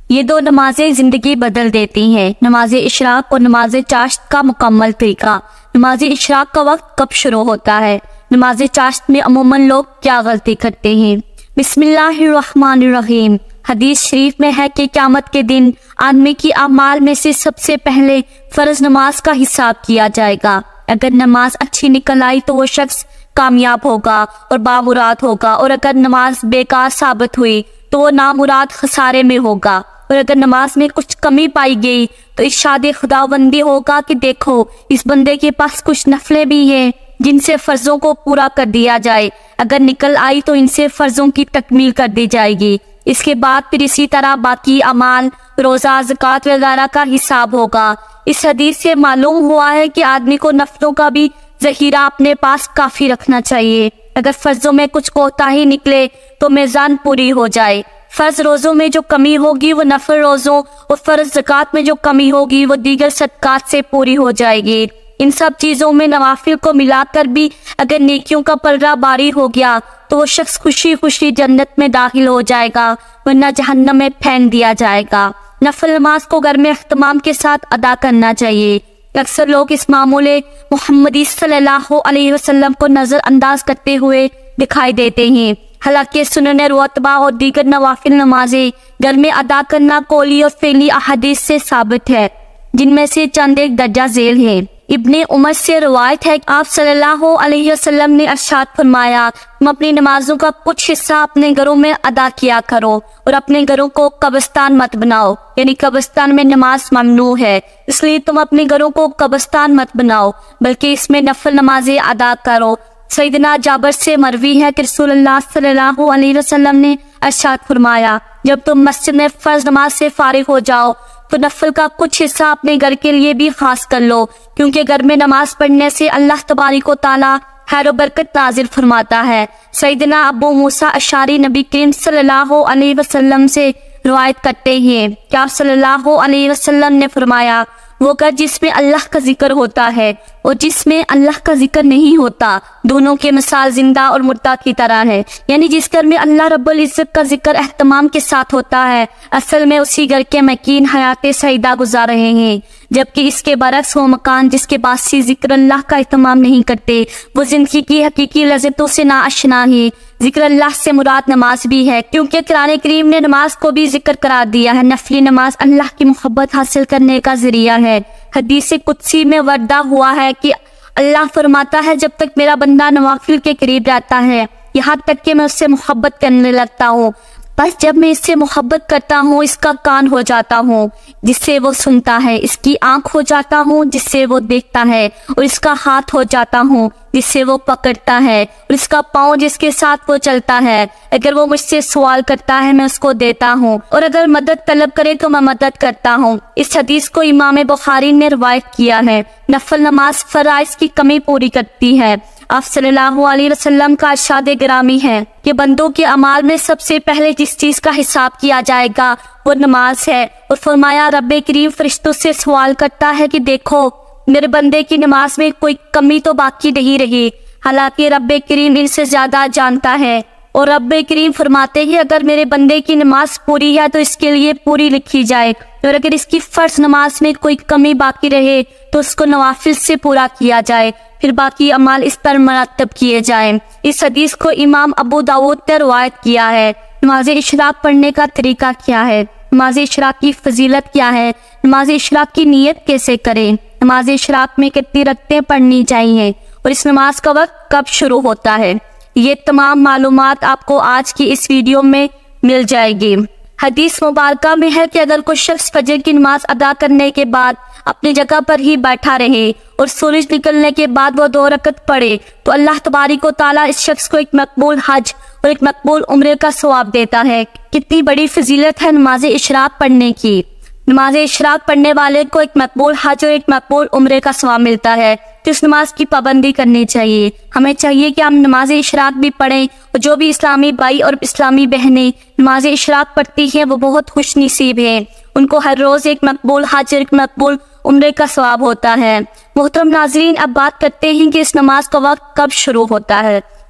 یہ دو نمازیں زندگی بدل دیتی ہیں، نماز اشراق اور نماز چاشت کا مکمل طریقہ۔ نماز اشراق کا وقت کب شروع ہوتا ہے؟ نماز چاشت میں عموماً لوگ کیا غلطی کرتے ہیں؟ بسم اللہ الرحمن الرحیم۔ حدیث شریف میں ہے کہ قیامت کے دن آدمی کی اعمال میں سے سب سے پہلے فرض نماز کا حساب کیا جائے گا۔ اگر نماز اچھی نکل آئی تو وہ شخص کامیاب ہوگا اور بامراد ہوگا، اور اگر نماز بیکار ثابت ہوئی تو وہ نامراد خسارے میں ہوگا، اور اگر نماز میں کچھ کمی پائی گئی تو ارشاد خداوندی ہوگا کہ دیکھو اس بندے کے پاس کچھ نفلیں بھی ہیں جن سے فرضوں کو پورا کر دیا جائے، اگر نکل آئی تو ان سے فرضوں کی تکمیل کر دی جائے گی۔ اس کے بعد پھر اسی طرح باقی اعمال، روزہ، زکوٰۃ وغیرہ کا حساب ہوگا۔ اس حدیث سے معلوم ہوا ہے کہ آدمی کو نفلوں کا بھی ذخیرہ اپنے پاس کافی رکھنا چاہیے۔ اگر فرضوں میں کچھ کوتاہی نکلے تو میزان پوری ہو جائے۔ فرض روزوں میں جو کمی ہوگی وہ نفل روزوں، اور فرض زکوٰۃ میں جو کمی ہوگی وہ دیگر صدقات سے پوری ہو جائے گی۔ ان سب چیزوں میں نوافل کو ملا کر بھی اگر نیکیوں کا پلڑا باری ہو گیا تو وہ شخص خوشی خوشی جنت میں داخل ہو جائے گا، ورنہ جہنم میں پھینک دیا جائے گا۔ نفل نماز کو گھر میں اہتمام کے ساتھ ادا کرنا چاہیے۔ اکثر لوگ اس معمول محمدی صلی اللہ علیہ وسلم کو نظر انداز کرتے ہوئے دکھائی دیتے ہیں، حالانکہ سنن رواتب اور دیگر نوافل نمازیں گھر میں ادا کرنا قولی اور فعلی احادیث سے ثابت ہے، جن میں سے چند ایک درجہ ذیل ہیں۔ ابن عمر سے روایت ہے کہ آپ صلی اللہ علیہ وسلم نے ارشاد فرمایا، تم اپنی نمازوں کا کچھ حصہ اپنے گھروں میں ادا کیا کرو اور اپنے گھروں کو قبرستان مت بناؤ، یعنی قبرستان میں نماز ممنوع ہے، اس لیے تم اپنے گھروں کو قبرستان مت بناؤ بلکہ اس میں نفل نمازیں ادا کرو۔ سیدنا جابر سے مروی ہے کہ رسول اللہ صلی اللہ علیہ وسلم نے ارشاد فرمایا، جب تم مسجد میں فرض نماز سے فارغ ہو جاؤ تو نفل کا کچھ حصہ اپنے گھر کے لیے بھی خاص کر لو، کیونکہ گھر میں نماز پڑھنے سے اللہ تبارک و تعالی خیر و برکت نازل فرماتا ہے۔ سیدنا ابو موسیٰ اشعری نبی کریم صلی اللہ علیہ وسلم سے روایت کرتے ہیں کہ آپ صلی اللہ علیہ وسلم نے فرمایا، وہ گھر جس میں اللہ کا ذکر ہوتا ہے اور جس میں اللہ کا ذکر نہیں ہوتا، دونوں کے مثال زندہ اور مردہ کی طرح ہے، یعنی جس گھر میں اللہ رب العزت کا ذکر اہتمام کے ساتھ ہوتا ہے، اصل میں اسی گھر کے مکین حیات سعیدہ گزار رہے ہیں، جبکہ اس کے برعکس وہ مکان جس کے باسی ذکر اللہ کا اہتمام نہیں کرتے، وہ زندگی کی حقیقی لذتوں سے ناآشنا ہے۔ ذکر اللہ سے مراد نماز بھی ہے، کیونکہ قرآن کریم نے نماز کو بھی ذکر قرار دیا ہے۔ نفلی نماز اللہ کی محبت حاصل کرنے کا ذریعہ ہے۔ حدیث قدسی میں وردہ ہوا ہے کہ اللہ فرماتا ہے، جب تک میرا بندہ نوافل کے قریب رہتا ہے یہاں تک کہ میں اس سے محبت کرنے لگتا ہوں، بس جب میں اس سے محبت کرتا ہوں اس کا کان ہو جاتا ہوں جس سے وہ سنتا ہے، اس کی آنکھ ہو جاتا ہوں جس سے وہ دیکھتا ہے، اور اس کا ہاتھ ہو جاتا ہوں جس سے وہ پکڑتا ہے، اور اس کا پاؤں جس کے ساتھ وہ چلتا ہے۔ اگر وہ مجھ سے سوال کرتا ہے میں اس کو دیتا ہوں، اور اگر مدد طلب کرے تو میں مدد کرتا ہوں۔ اس حدیث کو امام بخاری نے روایت کیا ہے۔ نفل نماز فرائض کی کمی پوری کرتی ہے۔ آپ صلی اللہ علیہ وسلم کا ارشاد گرامی ہے کہ بندوں کے اعمال میں سب سے پہلے جس چیز کا حساب کیا جائے گا وہ نماز ہے، اور فرمایا رب کریم فرشتوں سے سوال کرتا ہے کہ دیکھو میرے بندے کی نماز میں کوئی کمی تو باقی نہیں رہی، حالانکہ رب کریم ان سے زیادہ جانتا ہے، اور رب کریم فرماتے ہیں اگر میرے بندے کی نماز پوری ہے تو اس کے لیے پوری لکھی جائے، اور اگر اس کی فرض نماز میں کوئی کمی باقی رہے تو اس کو نوافل سے پورا کیا جائے، پھر باقی اعمال اس پر مرتب کیے جائیں۔ اس حدیث کو امام ابو داؤد نے روایت کیا ہے۔ نماز اشراق پڑھنے کا طریقہ کیا ہے؟ نماز اشراق کی فضیلت کیا ہے؟ نماز اشراق کی نیت کیسے کریں؟ نماز اشراق میں کتنی رکعتیں پڑھنی چاہیے، اور اس نماز کا وقت کب شروع ہوتا ہے؟ یہ تمام معلومات آپ کو آج کی اس ویڈیو میں مل جائے گی۔ حدیث مبارکہ میں ہے کہ اگر کوئی شخص فجر کی نماز ادا کرنے کے بعد اپنی جگہ پر ہی بیٹھا رہے اور سورج نکلنے کے بعد وہ 2 رکعت پڑھے تو اللہ تبارک و تعالیٰ اس شخص کو ایک مقبول حج اور ایک مقبول عمرے کا ثواب دیتا ہے۔ کتنی بڑی فضیلت ہے نماز اشراق پڑھنے کی۔ نماز اشراق پڑھنے والے کو ایک مقبول حج اور ایک مقبول عمرے کا ثواب ملتا ہے، تو اس نماز کی پابندی کرنی چاہیے۔ ہمیں چاہیے کہ ہم نماز اشراق بھی پڑھیں، اور جو بھی اسلامی بھائی اور اسلامی بہنیں نماز اشراق پڑھتی ہیں وہ بہت خوش نصیب ہیں، ان کو ہر روز ایک مقبول حج اور ایک مقبول عمرے کا ثواب ہوتا ہے۔ محترم ناظرین، اب بات کرتے ہیں کہ اس نماز کا وقت کب شروع ہوتا ہے۔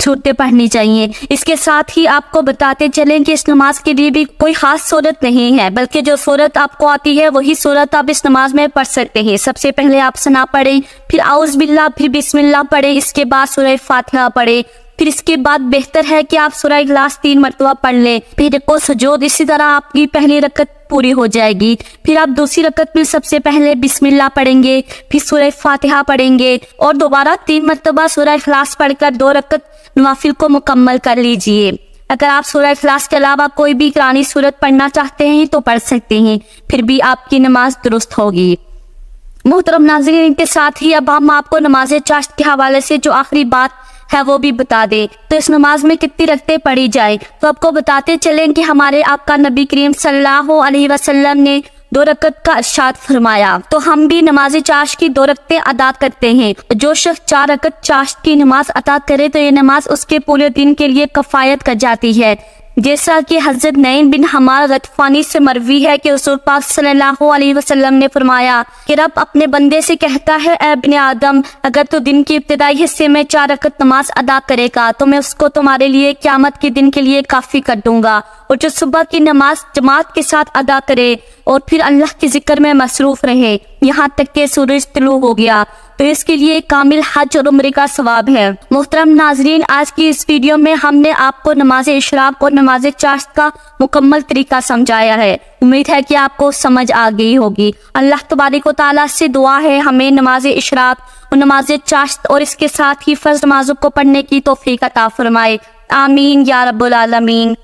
صورتیں پڑھنی چاہیے۔ اس کے ساتھ ہی آپ کو بتاتے چلیں کہ اس نماز کے لیے بھی کوئی خاص صورت نہیں ہے، بلکہ جو صورت آپ کو آتی ہے وہی صورت آپ اس نماز میں پڑھ سکتے ہیں۔ سب سے پہلے آپ ثنا پڑھیں، پھر اعوذ باللہ، پھر بسم اللہ پڑھیں، اس کے بعد سورہ فاتحہ پڑھیں، پھر اس کے بعد بہتر ہے کہ آپ سورہ اخلاص 3 مرتبہ پڑھ لیں، پھر رکوع سجود، اسی طرح آپ کی پہلی رکعت پوری ہو جائے گی۔ پھر آپ دوسری رکعت میں سب سے پہلے بسم اللہ پڑھیں گے، پھر سورہ فاتحہ پڑھیں گے اور دوبارہ 3 مرتبہ سورہ اخلاص پڑھ کر 2 رکعت نوافل کو مکمل کر لیجئے۔ اگر آپ سورہ اخلاص کے علاوہ کوئی بھی قرآنی سورت پڑھنا چاہتے ہیں تو پڑھ سکتے ہیں، پھر بھی آپ کی نماز درست ہوگی۔ محترم ناظرین، کے ساتھ ہی اب ہم آپ کو نماز چاشت کے حوالے سے جو آخری بات ہے وہ بھی بتا دیں۔ تو اس نماز میں کتنی رکعتیں پڑھی جائیں، تو آپ کو بتاتے چلیں کہ ہمارے آقا نبی کریم صلی اللہ علیہ وسلم نے 2 رکعت کا ارشاد فرمایا، تو ہم بھی نماز چاشت کی 2 رکعتیں ادا کرتے ہیں۔ جو شخص 4 رکعت چاشت کی نماز ادا کرے تو یہ نماز اس کے پورے دن کے لیے کفایت کر جاتی ہے، جیسا کہ حضرت نعیم بن حمار غطفانی سے مروی ہے کہ رسول پاک صلی اللہ علیہ وسلم نے فرمایا کہ رب اپنے بندے سے کہتا ہے، اے ابن آدم، اگر تو دن کے ابتدائی حصے میں 4 رکعت نماز ادا کرے گا تو میں اس کو تمہارے لیے قیامت کے دن کے لیے کافی کر دوں گا، اور جو صبح کی نماز جماعت کے ساتھ ادا کرے اور پھر اللہ کے ذکر میں مصروف رہے یہاں تک کہ سورج طلوع ہو گیا، تو اس کے لیے کامل حج اور عمرے کا ثواب ہے۔ محترم ناظرین، آج کی اس ویڈیو میں ہم نے آپ کو نماز اشراق اور نماز چاشت کا مکمل طریقہ سمجھایا ہے۔ امید ہے کہ آپ کو سمجھ آ گئی ہوگی۔ اللہ تبارک و تعالیٰ سے دعا ہے ہمیں نماز اشراق اور نماز چاشت اور اس کے ساتھ ہی فرض نمازوں کو پڑھنے کی توفیق عطا فرمائے۔ آمین یا رب العالمین۔